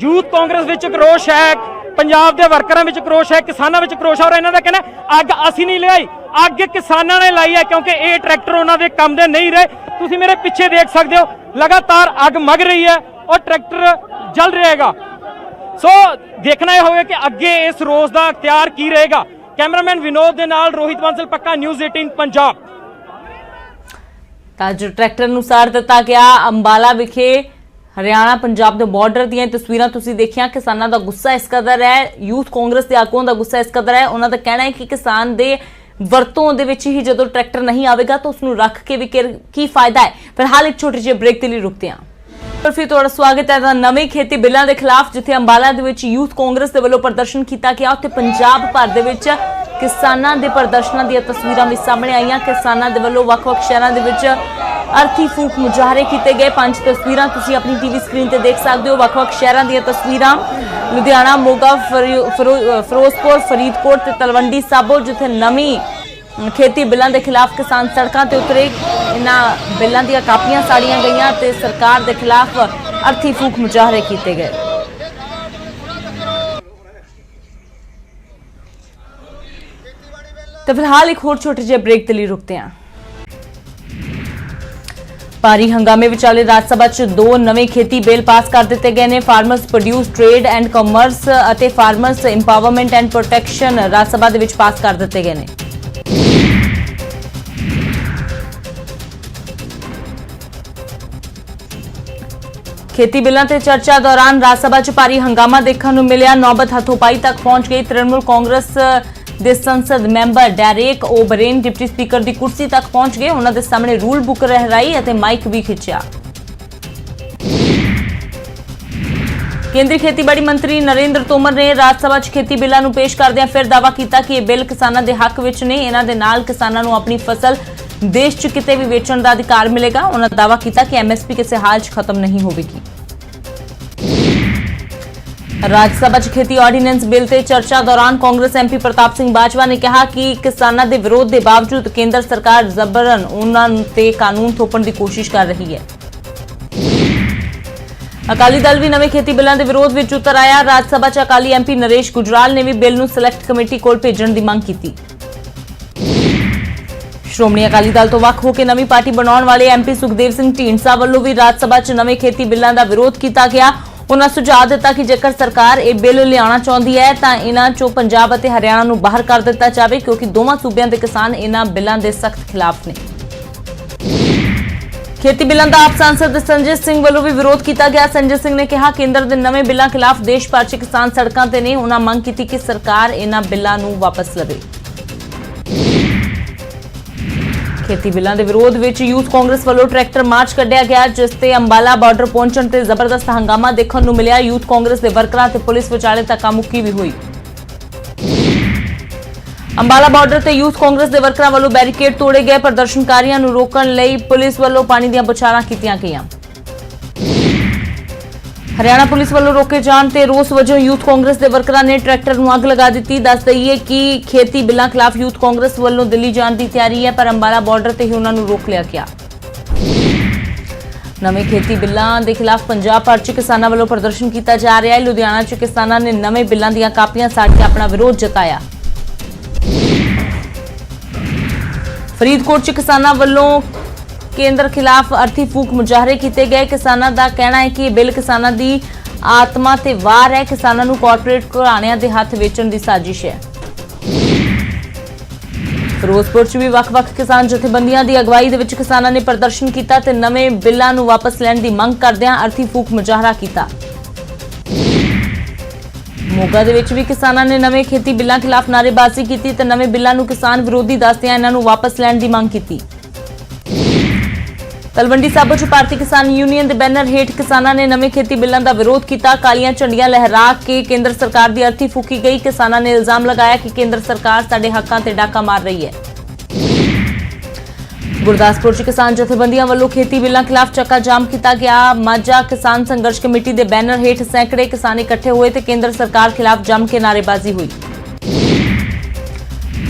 यूथ कांग्रेस विच क्रोश है, पंजाब के वर्करां विच क्रोश है, किसानां विच क्रोश है और इन्हां दा कहना अग असीं नहीं लगाई, अग किसानां ने लाई है क्योंकि ये ट्रैक्टर उन्हां दे काम दे नहीं रहे। तुसीं मेरे पीछे देख सकते हो लगातार अग मग रही है और ट्रैक्टर जल रहेगा। सो देखना यह होगा कि अगे इस रोज का अख्तियार की रहेगा। कैमरामैन विनोद दे नाल रोहित बांसल, पक्का न्यूज़ 18 पंजाब। ਤਾਂ ਜੋ ਟਰੈਕਟਰ ਨੂੰ ਸਾੜ ਦਿੱਤਾ ਗਿਆ ਅੰਬਾਲਾ ਵਿਖੇ ਹਰਿਆਣਾ ਪੰਜਾਬ ਦੇ ਬਾਰਡਰ ਦੀਆਂ ਤਸਵੀਰਾਂ ਤੁਸੀਂ ਦੇਖੀਆਂ। ਕਿਸਾਨਾਂ ਦਾ ਗੁੱਸਾ ਇਸ ਕਦਰ ਹੈ, ਯੂਥ ਕਾਂਗਰਸ ਦੇ ਆਗੂਆਂ ਦਾ ਗੁੱਸਾ ਇਸ ਕਦਰ ਹੈ। ਉਹਨਾਂ ਦਾ ਕਹਿਣਾ ਹੈ ਕਿ ਕਿਸਾਨ ਦੇ ਵਰਤੋਂ ਦੇ ਵਿੱਚ ਹੀ ਜਦੋਂ ਟਰੈਕਟਰ ਨਹੀਂ ਆਵੇਗਾ ਤਾਂ ਉਸ ਨੂੰ ਰੱਖ ਕੇ ਵੀ ਕੀ ਫਾਇਦਾ ਹੈ। ਫਿਲਹਾਲ ਇੱਕ ਛੋਟੀ ਜਿਹੀ ਬ੍ਰੇਕ ਦੇ ਲਈ ਰੁਕਦੇ ਹਾਂ। ਫਿਰ ਤੁਹਾਡਾ ਸਵਾਗਤ ਹੈ ਨਵੇਂ ਖੇਤੀ ਬਿੱਲਾਂ ਦੇ ਖਿਲਾਫ ਜਿੱਥੇ ਅੰਬਾਲਾ ਦੇ ਵਿੱਚ ਯੂਥ ਕਾਂਗਰਸ ਦੇ ਵੱਲੋਂ ਪ੍ਰਦਰਸ਼ਨ ਕੀਤਾ ਗਿਆ ਉੱਥੇ ਪੰਜਾਬ ਭਰ ਦੇ ਵਿੱਚ ਕਿਸਾਨਾਂ ਦੇ ਪ੍ਰਦਰਸ਼ਨਾਂ ਦੀਆਂ ਤਸਵੀਰਾਂ ਵੀ ਸਾਹਮਣੇ ਆਈਆਂ। ਕਿਸਾਨਾਂ ਦੇ ਵੱਲੋਂ ਵੱਖ-ਵੱਖ ਸ਼ਹਿਰਾਂ ਦੇ ਵਿੱਚ ਅਰਥੀ ਫੂਕ ਮੁਜ਼ਾਹਰੇ ਕੀਤੇ ਗਏ। 5 ਤਸਵੀਰਾਂ ਤੁਸੀਂ ਆਪਣੀ ਟੀਵੀ ਸਕਰੀਨ ਤੇ ਦੇਖ ਸਕਦੇ ਹੋ। ਵੱਖ-ਵੱਖ ਸ਼ਹਿਰਾਂ ਦੀਆਂ ਤਸਵੀਰਾਂ ਲੁਧਿਆਣਾ, ਮੋਗਾ, ਫਿਰੋਜ਼ਪੁਰ, ਫਰੀਦਕੋਟ ਤੇ ਤਲਵੰਡੀ ਸਾਬੋ ਜਿੱਥੇ ਨਵੀਂ ਖੇਤੀ ਬਿੱਲਾਂ ਦੇ ਖਿਲਾਫ ਕਿਸਾਨ ਸੜਕਾਂ ਤੇ ਉਤਰੇ। ਇਹਨਾਂ ਬਿੱਲਾਂ ਦੀਆਂ ਕਾਪੀਆਂ ਸਾੜੀਆਂ ਗਈਆਂ ਤੇ ਸਰਕਾਰ ਦੇ ਖਿਲਾਫ ਅਰਥੀ ਫੂਕ ਮੁਜ਼ਾਹਰੇ ਕੀਤੇ ਗਏ। तो फिलहाल एक होर छोटे ਜਿਹੇ ब्रेक के लिए रुकते हैं। भारी हंगामे विचाले राज सभा च 2 नवे खेती बिल पास कर दिते गए ने। Farmers produce trade and commerce अते फार्मर्स इंपावरमेंट एंड प्रोटेक्शन राज सभा दे विच पास कर दिते गए ने। खेती बिलों ते चर्चा दौरान राज सभा च भारी हंगामा देखने को मिलिया। नौबत हथोपाई तक पहुंच गई। तृणमूल कांग्रेस दे संसद मैंबर डेरेक ओबरेन डिप्टी स्पीकर की कुर्सी तक पहुंच गए। उन्होंने सामने रूल बुक लहराई और माइक भी खिंचा। केंद्रीय खेतीबाड़ी मंत्री नरेंद्र तोमर ने राज सभा च खेती बिलों को पेश करदे फिर दावा किया कि यह बिल किसानों के हक विच ने। इन्हां दे नाल किसानों को अपनी फसल देश च किते भी वेचण का अधिकार मिलेगा। उन्होंने दावा किया कि MSP किसी हाल च खत्म नहीं होगी। राज्यसभा च खेती ऑर्डीनेंस बिल ते चर्चा दौरान कांग्रेस MP प्रताप सिंह बाजवा ने कहा कि किसानों के विरोध के बावजूद केंद्र सरकार जबरन उन्हां ते कानून थोपण की कोशिश कर रही है। अकाली दल भी नवे खेती बिलों के विरोध में उतर आया। राज्यसभा च अकाली MP नरेश गुजराल ने भी बिल नूं सिलेक्ट कमेटी कोल भेजण की मांग की। श्रोमणी अकाली दल तो वख होकर नवी पार्टी बनाने वाले MP सुखदेव सिंह ढींडसा वालों भी राज्यसभा च नवे खेती बिलों का विरोध किया गया। उन्होंने सुझाव दिता कि जेकर सरकार यह बिल लियाना चाहती है तो इन्हां चों पंजाब और हरियाणा नूं बाहर कर दिता जाए क्योंकि दोवां सूबियां दे किसान इन्हां बिलों के सख्त खिलाफ ने। ਖੇਤੀ ਬਿੱਲਾਂ ਦਾ ਆਪ ਸਾਂਸਦ ਸੰਜੇ ਸਿੰਘ ਵੱਲੋਂ ਵੀ ਵਿਰੋਧ ਕੀਤਾ ਗਿਆ। ਸੰਜੇ ਸਿੰਘ ਨੇ ਕਿਹਾ ਕੇਂਦਰ ਦੇ ਨਵੇਂ ਬਿੱਲਾਂ ਖਿਲਾਫ ਦੇਸ਼ ਭਰ 'ਚ ਕਿਸਾਨ ਸੜਕਾਂ ਤੇ ਨੇ। ਉਹਨਾਂ ਮੰਗ ਕੀਤੀ ਕਿ ਸਰਕਾਰ ਇਹਨਾਂ ਬਿੱਲਾਂ ਨੂੰ ਵਾਪਸ ਲਵੇ। ਖੇਤੀ ਬਿੱਲਾਂ ਦੇ ਵਿਰੋਧ ਵਿੱਚ ਯੂਥ ਕਾਂਗਰਸ ਵੱਲੋਂ ਟਰੈਕਟਰ ਮਾਰਚ ਕੱਢਿਆ ਗਿਆ, ਜਿਸ ਤੇ ਅੰਬਾਲਾ ਬਾਰਡਰ ਪਹੁੰਚਣ ਤੇ ਜ਼ਬਰਦਸਤ ਹੰਗਾਮਾ ਦੇਖਣ ਨੂੰ ਮਿਲਿਆ। ਯੂਥ ਕਾਂਗਰਸ ਦੇ ਵਰਕਰਾਂ ਤੇ ਪੁਲਿਸ ਵਿਚਾਲੇ ਧੱਕਾ-ਮੁੱਕੀ ਵੀ ਹੋਈ। ਅੰਬਾਲਾ ਬਾਰਡਰ ਤੇ ਯੂਥ ਕਾਂਗਰਸ ਦੇ ਵਰਕਰਾਂ ਵੱਲੋਂ ਬੈਰੀਕੇਡ ਤੋੜੇ ਗਏ। ਪ੍ਰਦਰਸ਼ਨਕਾਰੀਆਂ ਨੂੰ ਰੋਕਣ ਲਈ ਪੁਲਿਸ ਵੱਲੋਂ ਪਾਣੀ ਦੀਆਂ ਬੁਛਾਰਾਂ ਕੀਤੀਆਂ ਗਈਆਂ। ਹਰਿਆਣਾ ਪੁਲਿਸ ਵੱਲੋਂ ਰੋਕੇ ਜਾਣ ਤੇ ਰੋਸ ਵਜੋਂ ਯੂਥ ਕਾਂਗਰਸ ਦੇ ਵਰਕਰਾਂ ਨੇ ਟਰੈਕਟਰ ਨੂੰ ਅੱਗ ਲਗਾ ਦਿੱਤੀ। ਦੱਸ ਦਈਏ ਕਿ ਖੇਤੀ ਬਿੱਲਾਂ ਖਿਲਾਫ ਯੂਥ ਕਾਂਗਰਸ ਵੱਲੋਂ ਦਿੱਲੀ ਜਾਣ ਦੀ ਤਿਆਰੀ ਹੈ, ਪਰ ਅੰਬਾਲਾ ਬਾਰਡਰ ਤੇ ਹੀ ਉਹਨਾਂ ਨੂੰ ਰੋਕ ਲਿਆ ਗਿਆ। ਨਵੇਂ ਖੇਤੀ ਬਿੱਲਾਂ ਦੇ ਖਿਲਾਫ ਪੰਜਾਬ ਭਰ 'ਚ ਕਿਸਾਨਾਂ ਵੱਲੋਂ ਪ੍ਰਦਰਸ਼ਨ ਕੀਤਾ ਜਾ ਰਿਹਾ ਹੈ। ਲੁਧਿਆਣਾ 'ਚ ਕਿਸਾਨਾਂ ਨੇ ਨਵੇਂ ਬਿੱਲਾਂ ਦੀਆਂ ਕਾਪੀਆਂ ਸਾੜ ਕੇ ਆਪਣਾ ਵਿਰੋਧ ਜਤਾਇਆ। ਫਰੀਦਕੋਟ 'ਚ ਕਿਸਾਨਾਂ ਵੱਲੋਂ ਕੇਂਦਰ ਖਿਲਾਫ ਅਰਥੀ ਫੂਕ ਮੁਜ਼ਾਹਰੇ ਕੀਤੇ ਗਏ। ਕਿਸਾਨਾਂ ਦਾ ਕਹਿਣਾ ਹੈ ਕਿ ਇਹ ਬਿੱਲ ਕਿਸਾਨਾਂ ਦੀ ਆਤਮਾ ਤੇ ਵਾਰ ਹੈ। ਕਿਸਾਨਾਂ ਨੂੰ ਕਾਰਪੋਰੇਟ ਘਰਾਣਿਆਂ ਦੇ ਹੱਥ ਵੇਚਣ ਦੀ ਸਾਜ਼ਿਸ਼ ਹੈ। ਫਿਰੋਜ਼ਪੁਰ 'ਚ ਵੀ ਵੱਖ-ਵੱਖ ਕਿਸਾਨ ਜਥੇਬੰਦੀਆਂ ਦੀ ਅਗਵਾਈ ਦੇ ਵਿੱਚ ਕਿਸਾਨਾਂ ਨੇ ਪ੍ਰਦਰਸ਼ਨ ਕੀਤਾ ਤੇ ਨਵੇਂ ਬਿੱਲਾਂ ਨੂੰ ਵਾਪਸ ਲੈਣ ਦੀ ਮੰਗ ਕਰਦਿਆਂ ਅਰਥੀ ਫੂਕ ਮੁਜ਼ਾਹਰਾ ਕੀਤਾ। ਮੋਗਾ ਦੇ ਵਿੱਚ ਵੀ ਕਿਸਾਨਾਂ ਨੇ ਨਵੇਂ ਖੇਤੀ ਬਿੱਲਾਂ ਖਿਲਾਫ ਨਾਅਰੇਬਾਜ਼ੀ ਕੀਤੀ ਤੇ ਨਵੇਂ ਬਿੱਲਾਂ ਨੂੰ ਕਿਸਾਨ ਵਿਰੋਧੀ ਦੱਸਦਿਆਂ ਇਹਨਾਂ ਨੂੰ ਵਾਪਸ ਲੈਣ ਦੀ ਮੰਗ ਕੀਤੀ। ਤਲਵੰਡੀ ਸਾਬੋ 'ਚ ਭਾਰਤੀ ਕਿਸਾਨ ਯੂਨੀਅਨ ਦੇ ਬੈਨਰ ਹੇਠ ਕਿਸਾਨਾਂ ਨੇ ਨਵੇਂ ਖੇਤੀ ਬਿੱਲਾਂ ਦਾ ਵਿਰੋਧ ਕੀਤਾ। ਕਾਲੀਆਂ ਝੰਡੀਆਂ ਲਹਿਰਾ ਕੇ ਕੇਂਦਰ ਸਰਕਾਰ ਦੀ ਅਰਥੀ ਫੂਕੀ ਗਈ। ਕਿਸਾਨਾਂ ਨੇ ਇਲਜ਼ਾਮ ਲਗਾਇਆ ਕਿ ਕੇਂਦਰ ਸਰਕਾਰ ਸਾਡੇ ਹੱਕਾਂ ਤੇ ਡਾਕਾ ਮਾਰ ਰਹੀ ਹੈ। ਗੁਰਦਾਸਪੁਰ 'ਚ ਕਿਸਾਨ ਜਥੇਬੰਦੀਆਂ ਵੱਲੋਂ ਖੇਤੀ ਬਿੱਲਾਂ ਖਿਲਾਫ ਚੱਕਾ ਜਾਮ ਕੀਤਾ ਗਿਆ। ਮਾਝਾ ਕਿਸਾਨ ਸੰਘਰਸ਼ ਕਮੇਟੀ ਦੇ ਬੈਨਰ ਹੇਠ ਸੈਂਕੜੇ ਕਿਸਾਨ ਇਕੱਠੇ ਹੋਏ ਤੇ ਕੇਂਦਰ ਸਰਕਾਰ ਖਿਲਾਫ ਜੰਮ ਕੇ ਨਾਅਰੇਬਾਜ਼ੀ ਹੋਈ।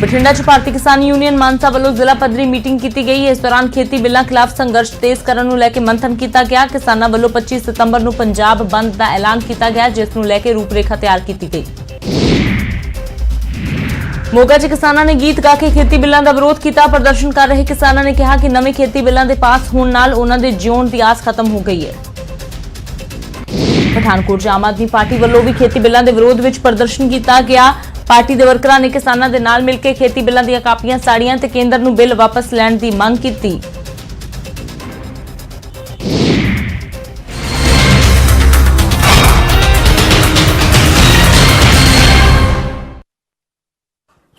ਬਠਿੰਡਾ 'ਚ ਭਾਰਤੀ ਕਿਸਾਨ ਯੂਨੀਅਨ ਮਾਨਸਾ ਵੱਲੋਂ ਜ਼ਿਲ੍ਹਾ ਪੱਧਰੀ ਮੀਟਿੰਗ ਕੀਤੀ ਗਈ। ਇਸ ਦੌਰਾਨ ਖੇਤੀ ਬਿੱਲਾਂ ਖਿਲਾਫ ਸੰਘਰਸ਼ ਤੇਜ਼ ਕਰਨ ਨੂੰ ਲੈ ਕੇ ਮੰਥਨ ਕੀਤਾ ਗਿਆ। ਕਿਸਾਨਾਂ ਵੱਲੋਂ 25 ਸਤੰਬਰ ਨੂੰ ਪੰਜਾਬ ਬੰਦ ਦਾ ਐਲਾਨ ਕੀਤਾ ਗਿਆ, ਜਿਸ ਨੂੰ ਲੈ ਕੇ ਰੂਪਰੇਖਾ ਤਿਆਰ ਕੀਤੀ ਗਈ। ਮੋਗਾ 'ਚ ਕਿਸਾਨਾਂ ਨੇ ਗੀਤ ਗਾ ਕੇ ਖੇਤੀ ਬਿੱਲਾਂ ਦਾ ਵਿਰੋਧ ਕੀਤਾ। ਪ੍ਰਦਰਸ਼ਨ ਕਰ ਰਹੇ ਕਿਸਾਨਾਂ ਨੇ ਕਿਹਾ ਕਿ ਨਵੇਂ ਖੇਤੀ ਬਿੱਲਾਂ ਦੇ ਪਾਸ ਹੋਣ ਨਾਲ ਉਹਨਾਂ ਦੇ ਜਿਉਣ ਦੀ ਆਸ ਖਤਮ ਹੋ ਗਈ ਹੈ। ਪਠਾਨਕੋਟ 'ਚ ਆਮ ਆਦਮੀ ਪਾਰਟੀ ਵੱਲੋਂ ਵੀ ਖੇਤੀ ਬਿੱਲਾਂ ਦੇ ਵਿਰੋਧ ਵਿੱਚ ਪ੍ਰਦਰਸ਼ਨ ਕੀਤਾ ਗਿਆ। ਪਾਰਟੀ ਦੇ ਵਰਕਰਾਂ ਨੇ ਕਿਸਾਨਾਂ ਦੇ ਨਾਲ ਮਿਲ ਕੇ ਖੇਤੀ ਬਿੱਲਾਂ ਦੀਆਂ ਕਾਪੀਆਂ ਸਾੜੀਆਂ ਤੇ ਕੇਂਦਰ ਨੂੰ ਬਿੱਲ ਵਾਪਸ ਲੈਣ ਦੀ ਮੰਗ ਕੀਤੀ।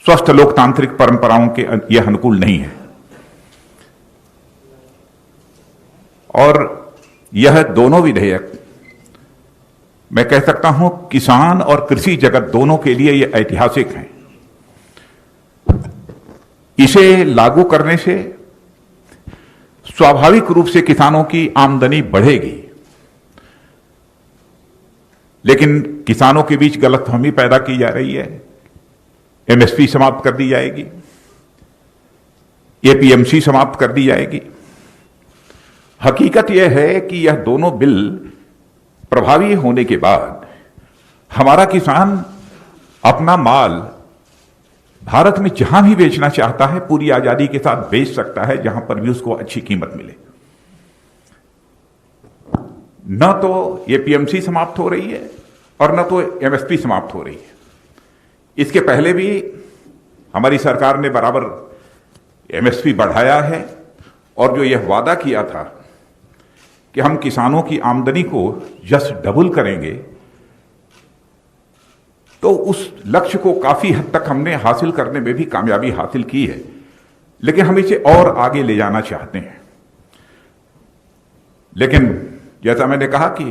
स्वस्थ लोकतांत्रिक परंपराओं के यह अनुकूल नहीं है और यह दोनों विधेयक मैं कह सकता हूं किसान और कृषि जगत दोनों के लिए यह ऐतिहासिक है। इसे लागू करने से स्वाभाविक रूप से किसानों की आमदनी बढ़ेगी, लेकिन किसानों के बीच गलतफहमी पैदा की जा रही है। एमएसपी समाप्त कर दी जाएगी, एपीएमसी समाप्त कर दी जाएगी। हकीकत यह है कि यह दोनों बिल प्रभावी होने के बाद हमारा किसान अपना माल भारत में जहां भी बेचना चाहता है पूरी आजादी के साथ बेच सकता है, जहां पर भी उसको अच्छी कीमत मिले। न तो एपीएमसी समाप्त हो रही है और न तो एमएसपी समाप्त हो रही है। इसके पहले भी हमारी सरकार ने बराबर एमएसपी बढ़ाया है और जो यह वादा किया था कि हम किसानों की आमदनी को जस्ट डबल करेंगे, तो उस लक्ष्य को काफी हद तक हमने हासिल करने में भी कामयाबी हासिल की है, लेकिन हम इसे और आगे ले जाना चाहते हैं। लेकिन जैसा मैंने कहा कि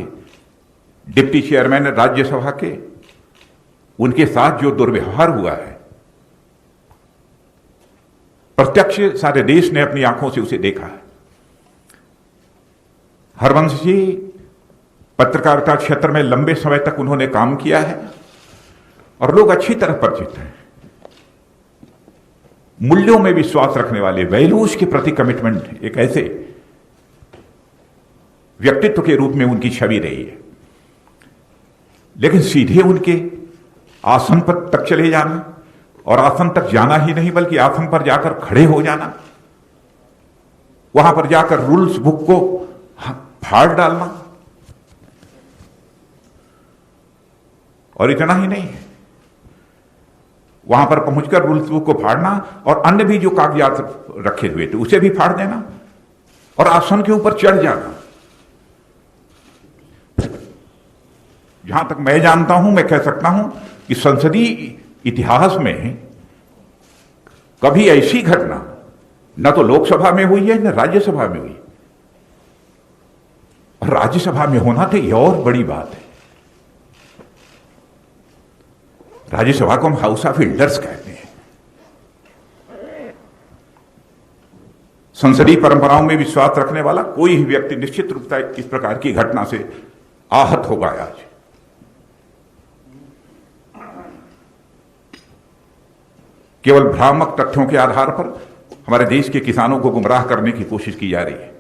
डिप्टी चेयरमैन राज्यसभा के उनके साथ जो दुर्व्यवहार हुआ है, प्रत्यक्ष सारे देश ने अपनी आंखों से उसे देखा है। हरवंश जी पत्रकारिता क्षेत्र में लंबे समय तक उन्होंने काम किया है और लोग अच्छी तरह परिचित हैं। मूल्यों में विश्वास रखने वाले, वैल्यूज के प्रति कमिटमेंट, एक ऐसे व्यक्तित्व के रूप में उनकी छवि रही है। लेकिन सीधे उनके आसन पर तक चले जाना, और आसन तक जाना ही नहीं बल्कि आसन पर जाकर खड़े हो जाना, वहां पर जाकर रूल्स बुक को फाड़ डालना, और इतना ही नहीं, वहां पर पहुंचकर रूल्स बुक को फाड़ना और अन्य भी जो कागजात रखे हुए थे उसे भी फाड़ देना, और आसन के ऊपर चढ़ जाना। जहां तक मैं जानता हूं, मैं कह सकता हूं कि संसदीय इतिहास में कभी ऐसी घटना न तो लोकसभा में हुई है न राज्यसभा में हुई, और राज्यसभा में होना तो यह और बड़ी बात है। राज्यसभा को हम हाउस ऑफ एल्डर्स कहते हैं। संसदीय परंपराओं में विश्वास रखने वाला कोई भी व्यक्ति निश्चित रूप से इस प्रकार की घटना से आहत होगा। आज केवल भ्रामक तथ्यों के आधार पर हमारे देश के किसानों को गुमराह करने की कोशिश की जा रही है।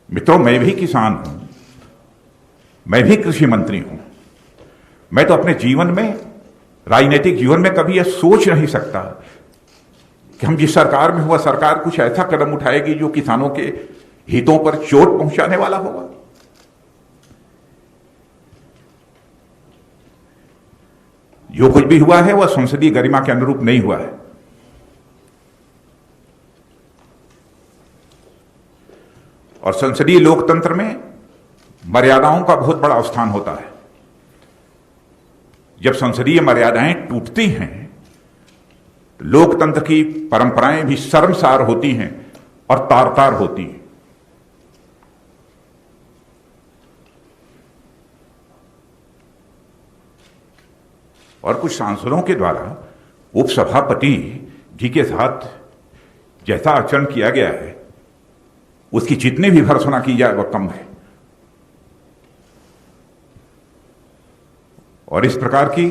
मित्रों, मैं भी किसान हूं, मैं भी कृषि मंत्री हूं। मैं तो अपने जीवन में, राजनीतिक जीवन में कभी यह सोच नहीं सकता कि हम जिस सरकार में हुआ सरकार कुछ ऐसा कदम उठाएगी जो किसानों के हितों पर चोट पहुंचाने वाला होगा। जो कुछ भी हुआ है वह संसदीय गरिमा के अनुरूप नहीं हुआ है। और संसदीय लोकतंत्र में मर्यादाओं का बहुत बड़ा स्थान होता है। जब संसदीय मर्यादाएं टूटती हैं तो लोकतंत्र की परंपराएं भी शर्मसार होती हैं और तार-तार होती हैं। और कुछ सांसदों के द्वारा उपसभापति जी के साथ जैसा आचरण किया गया है उसकी जितनी भी भर्त्सना की जाए वह कम है। और इस प्रकार की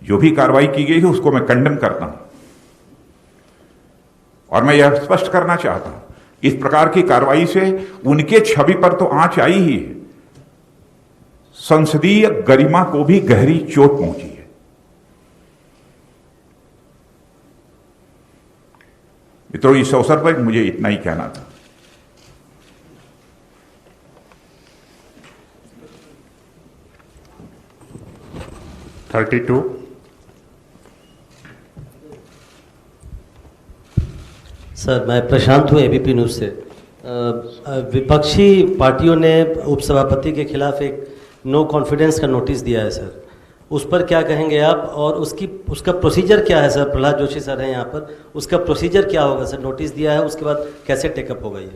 जो भी कार्रवाई की गई है उसको मैं कंडेम करता हूं। और मैं यह स्पष्ट करना चाहता हूं, इस प्रकार की कार्रवाई से उनके छवि पर तो आंच आई ही है, संसदीय गरिमा को भी गहरी चोट पहुंची है। मित्रों, इस अवसर पर मुझे इतना ही कहना था। सर, मैं प्रशांत हूँ एबीपी न्यूज़ से। विपक्षी पार्टियों ने उपसभापति के खिलाफ एक नो कॉन्फिडेंस का नोटिस दिया है सर, उस पर क्या कहेंगे आप? और उसका प्रोसीजर क्या है सर? प्रहलाद जोशी सर हैं यहाँ पर, उसका प्रोसीजर क्या होगा सर? नोटिस दिया है, उसके बाद कैसे टेकअप होगा ये?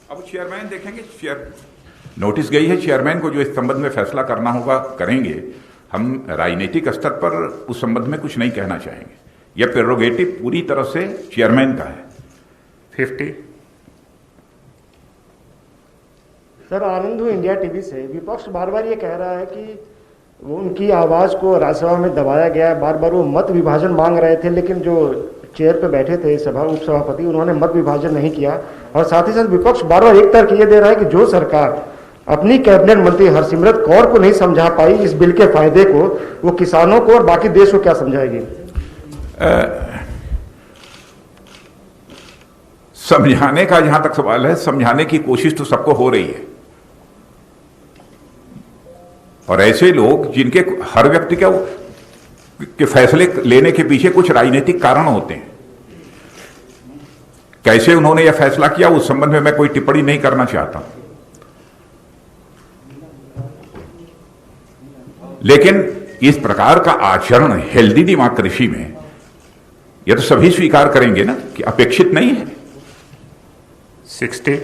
अब चेयरमैन देखेंगे। नोटिस गई है, चेयरमैन को जो इस संबंध में फैसला करना होगा करेंगे। हम राजनीतिक स्तर पर उस संबंध में कुछ नहीं कहना चाहेंगे। यह प्रेरोगेटिव पूरी तरह से चेयरमैन का है। 50 सर, आनंद हूँ इंडिया टीवी से। विपक्ष बार बार ये कह रहा है कि वो उनकी आवाज़ को राज्यसभा में दबाया गया है। बार बार वो मत विभाजन मांग रहे थे, लेकिन जो चेयर पे बैठे थे उपसभापति, उन्होंने मत विभाजन नहीं किया। और साथ ही साथ विपक्ष बार बार एक तर्क ये दे रहा है कि जो सरकार अपनी कैबिनेट मंत्री हरसिमरत कौर को नहीं समझा पाई इस बिल के फायदे को, वो किसानों को और बाकी देश को क्या समझाएगी? समझाने का जहां तक सवाल है, समझाने की कोशिश तो सबको हो रही है। और ऐसे लोग जिनके हर व्यक्ति के फैसले लेने के पीछे कुछ राजनीतिक कारण होते हैं, कैसे उन्होंने यह फैसला किया उस संबंध में मैं कोई टिप्पणी नहीं करना चाहता। लेकिन इस प्रकार का आचरण हेल्दी डेमोक्रेसी में यह तो सभी स्वीकार करेंगे ना कि अपेक्षित नहीं है। 60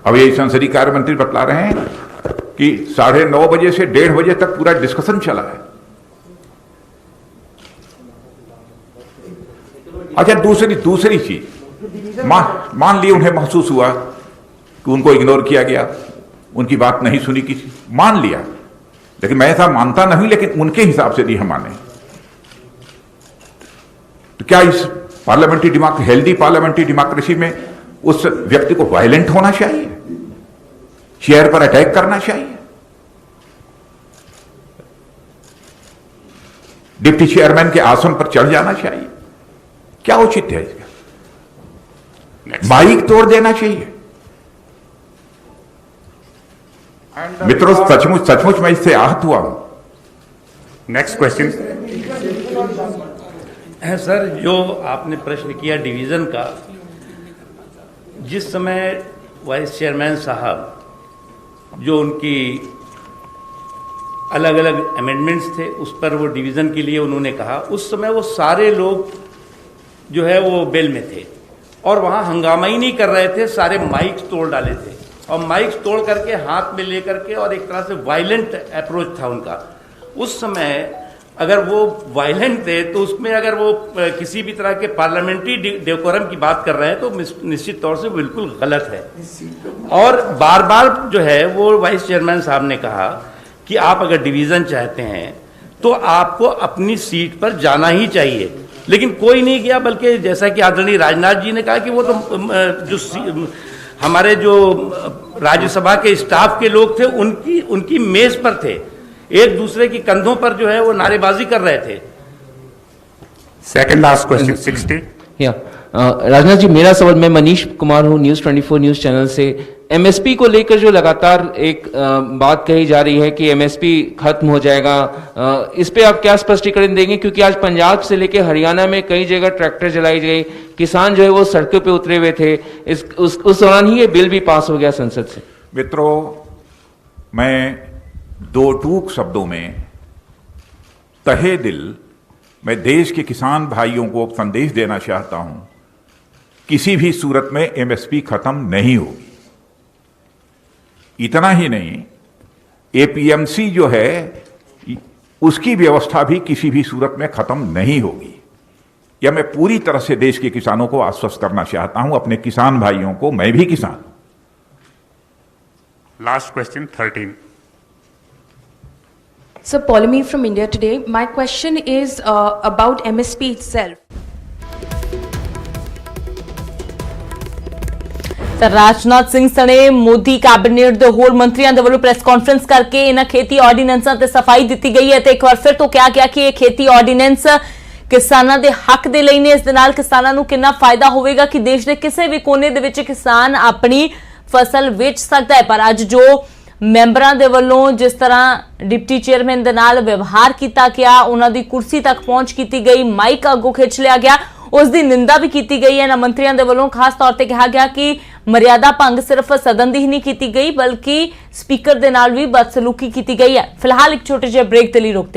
अब ये संसदीय कार्य मंत्री बतला रहे हैं कि 9:30 बजे से 1:30 बजे तक पूरा डिस्कशन चला है। अच्छा, दूसरी चीज, मान ली उन्हें महसूस हुआ कि उनको इग्नोर किया गया, उनकी बात नहीं सुनी किसी, मान लिया। लेकिन मैं ऐसा मानता नहीं, लेकिन उनके हिसाब से नहीं हम माने तो क्या इस हेल्दी पार्लियामेंट्री डेमोक्रेसी में उस व्यक्ति को वायलेंट होना चाहिए, चेयर पर अटैक करना चाहिए? डिप्टी चेयरमैन के आसन पर चढ़ जाना चाहिए? क्या उचित है इसका? माइक तोड़ देना चाहिए? मित्रों, सचमुच मैं इससे आहत हुआ हूं। नेक्स्ट क्वेश्चन है सर, जो आपने प्रश्न किया डिवीज़न का, जिस समय वाइस चेयरमैन साहब जो उनकी अलग अलग अमेंडमेंट्स थे उस पर वो डिवीज़न के लिए उन्होंने कहा, उस समय वो सारे लोग जो है वो बेल में थे और वहाँ हंगामा ही नहीं कर रहे थे, सारे माइक्स तोड़ डाले थे और माइक्स तोड़ करके हाथ में लेकर के, और एक तरह से वायलेंट अप्रोच था उनका। उस समय अगर वो वायलेंट थे तो उसमें अगर वो किसी भी तरह के पार्लियामेंट्री डेकोरम की बात कर रहे हैं तो निश्चित तौर से बिल्कुल गलत है। और बार बार जो है वो वाइस चेयरमैन साहब ने कहा कि आप अगर डिवीज़न चाहते हैं तो आपको अपनी सीट पर जाना ही चाहिए, लेकिन कोई नहीं गया, बल्कि जैसा कि आदरणीय राजनाथ जी ने कहा कि वो तो जो हमारे जो राज्यसभा के स्टाफ के लोग थे उनकी मेज पर थे, एक दूसरे की कंधों पर जो है वो नारेबाजी कर रहे थे। Second last question 60। Rajnath ji, मेरा सवाल, मैं मनीष कुमार हूँ, न्यूज़ 24 न्यूज़ चैनल से। एमएसपी को लेकर जो लगातार एक बात कही जा रही है कि एमएसपी खत्म हो जाएगा, इस पे आप क्या स्पष्टीकरण देंगे? क्योंकि आज पंजाब से लेकर हरियाणा में कई जगह ट्रैक्टर जलाई गई, किसान जो है वो सड़कों पे उतरे हुए थे, उस दौरान ही ये बिल भी पास हो गया संसद से। मित्रों, मैं दो टूक शब्दों में तहे दिल मैं देश के किसान भाइयों को संदेश देना चाहता हूं, किसी भी सूरत में एमएसपी खत्म नहीं होगी। इतना ही नहीं, एपीएमसी जो है उसकी व्यवस्था भी किसी भी सूरत में खत्म नहीं होगी। यह मैं पूरी तरह से देश के किसानों को आश्वस्त करना चाहता हूं, अपने किसान भाइयों को। मैं भी किसान। Last question 13। Sir, Polemy from India Today. My question is about MSP itself. Rajnath Singh ਸਣੇ ਮੋਦੀ ਕੈਬਨਿਟ ਦੇ ਹੋਰ ਮੰਤਰੀਆਂ ਦੇ ਵੱਲੋਂ ਪ੍ਰੈਸ ਕਾਨਫਰੰਸ ਕਰਕੇ ਇਹਨਾਂ ਖੇਤੀ ਆਰਡੀਨੈਂਸਾਂ ਤੇ ਸਫਾਈ ਦਿੱਤੀ ਗਈ ਹੈ ਤੇ ਇੱਕ ਵਾਰ ਫਿਰ ਤੋਂ ਕਿਹਾ ਗਿਆ ਕਿ ਇਹ ਖੇਤੀ ਆਰਡੀਨੈਂਸ ਕਿਸਾਨਾਂ ਦੇ ਹੱਕ ਦੇ ਲਈ ਨੇ। ਇਸ ਦੇ ਨਾਲ ਕਿਸਾਨਾਂ ਨੂੰ ਕਿੰਨਾ ਫਾਇਦਾ ਹੋਵੇਗਾ ਕਿ ਦੇਸ਼ ਦੇ ਕਿਸੇ ਵੀ ਕੋਨੇ ਦੇ ਵਿੱਚ ਕਿਸਾਨ ਆਪਣੀ ਫਸਲ ਵੇਚ ਸਕਦਾ ਹੈ। ਪਰ ਅੱਜ ਜੋ ਮੈਂਬਰਾਂ ਦੇ ਵੱਲੋਂ ਜਿਸ ਤਰ੍ਹਾਂ ਡਿਪਟੀ ਚੇਅਰਮੈਨ ਦੇ ਨਾਲ ਵਿਵਹਾਰ ਕੀਤਾ ਗਿਆ, ਉਹਨਾਂ ਦੀ ਕੁਰਸੀ ਤੱਕ ਪਹੁੰਚ ਕੀਤੀ ਗਈ, ਮਾਈਕ ਅੱਗੋਂ ਖਿੱਚ ਲਿਆ ਗਿਆ, ਉਸ ਦੀ ਨਿੰਦਾ ਵੀ ਕੀਤੀ ਗਈ ਹੈ ਇਹਨਾਂ ਮੰਤਰੀਆਂ ਦੇ ਵੱਲੋਂ। ਖਾਸ ਤੌਰ ਤੇ ਕਿਹਾ ਗਿਆ ਕਿ ਮਰਿਆਦਾ ਭੰਗ ਸਿਰਫ ਸਦਨ ਦੀ ਹੀ ਨਹੀਂ ਕੀਤੀ ਗਈ ਬਲਕਿ ਸਪੀਕਰ ਦੇ ਨਾਲ ਵੀ ਬਦਸਲੂਕੀ ਕੀਤੀ ਗਈ ਹੈ। ਫਿਲਹਾਲ ਇੱਕ ਛੋਟੇ ਜਿਹੇ ਬ੍ਰੇਕ ਦੇ ਲਈ ਰੁਕਦੇ